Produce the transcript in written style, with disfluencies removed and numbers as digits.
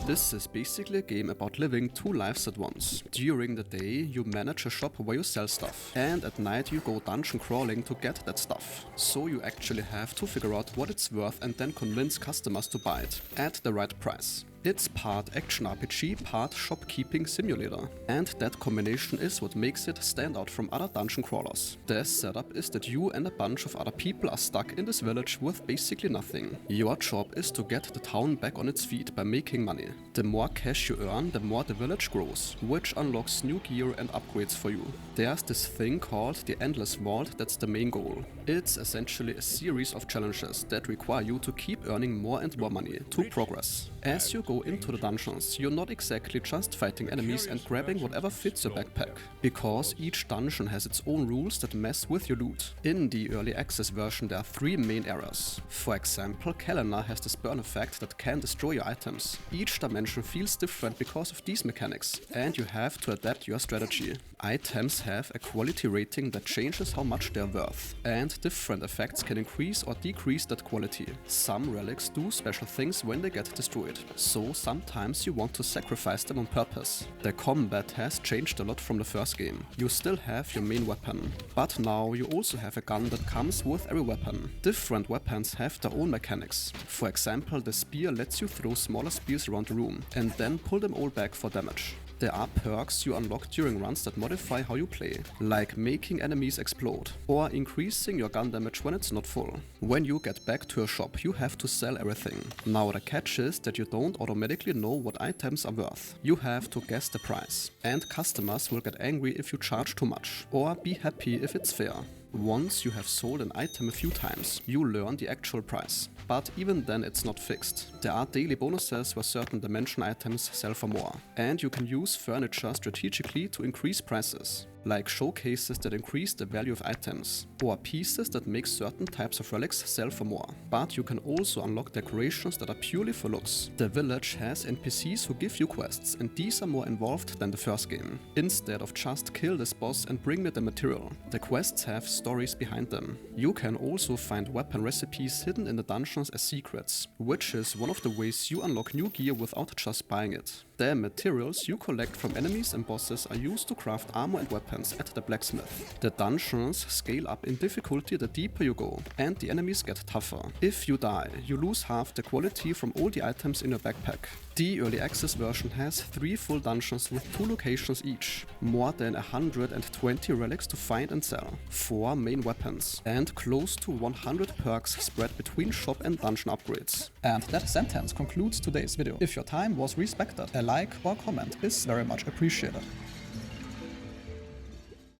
This is basically a game about living 2 lives at once. During the day, you manage a shop where you sell stuff, and at night you go dungeon crawling to get that stuff. So you actually have to figure out what it's worth and then convince customers to buy it, at the right price. It's part action RPG, part shopkeeping simulator, and that combination is what makes it stand out from other dungeon crawlers. The setup is that you and a bunch of other people are stuck in this village with basically nothing. Your job is to get the town back on its feet by making money. The more cash you earn, the more the village grows, which unlocks new gear and upgrades for you. There's this thing called the Endless Vault that's the main goal. It's essentially a series of challenges that require you to keep earning more and more money to progress. As you go into the dungeons, you're not exactly just fighting enemies and grabbing whatever fits your backpack, because each dungeon has its own rules that mess with your loot. In the early access version there are 3 main areas. For example, Kalena has this burn effect that can destroy your items. Each dimension feels different because of these mechanics, and you have to adapt your strategy. Items have a quality rating that changes how much they're worth, and different effects can increase or decrease that quality. Some relics do special things when they get destroyed, so sometimes you want to sacrifice them on purpose. The combat has changed a lot from the first game. You still have your main weapon, but now you also have a gun that comes with every weapon. Different weapons have their own mechanics. For example, the spear lets you throw smaller spears around the room, and then pull them all back for damage. There are perks you unlock during runs that modify how you play, like making enemies explode, or increasing your gun damage when it's not full. When you get back to your shop, you have to sell everything. Now the catch is that you don't automatically know what items are worth. You have to guess the price, and customers will get angry if you charge too much, or be happy if it's fair. Once you have sold an item a few times, you learn the actual price. But even then it's not fixed. There are daily bonuses where certain dimension items sell for more, and you can use furniture strategically to increase prices, like showcases that increase the value of items, or pieces that make certain types of relics sell for more. But you can also unlock decorations that are purely for looks. The village has NPCs who give you quests, and these are more involved than the first game. Instead of just kill this boss and bring me the material, the quests have stories behind them. You can also find weapon recipes hidden in the dungeons as secrets, which is one of the ways you unlock new gear without just buying it. The materials you collect from enemies and bosses are used to craft armor and weapons at the blacksmith. The dungeons scale up in difficulty the deeper you go, and the enemies get tougher. If you die, you lose half the quality from all the items in your backpack. The early access version has 3 full dungeons with 2 locations each, more than 120 relics to find and sell, 4 main weapons, and close to 100 perks spread between shop and dungeon upgrades. And that sentence concludes today's video. If your time was respected, a like or comment is very much appreciated.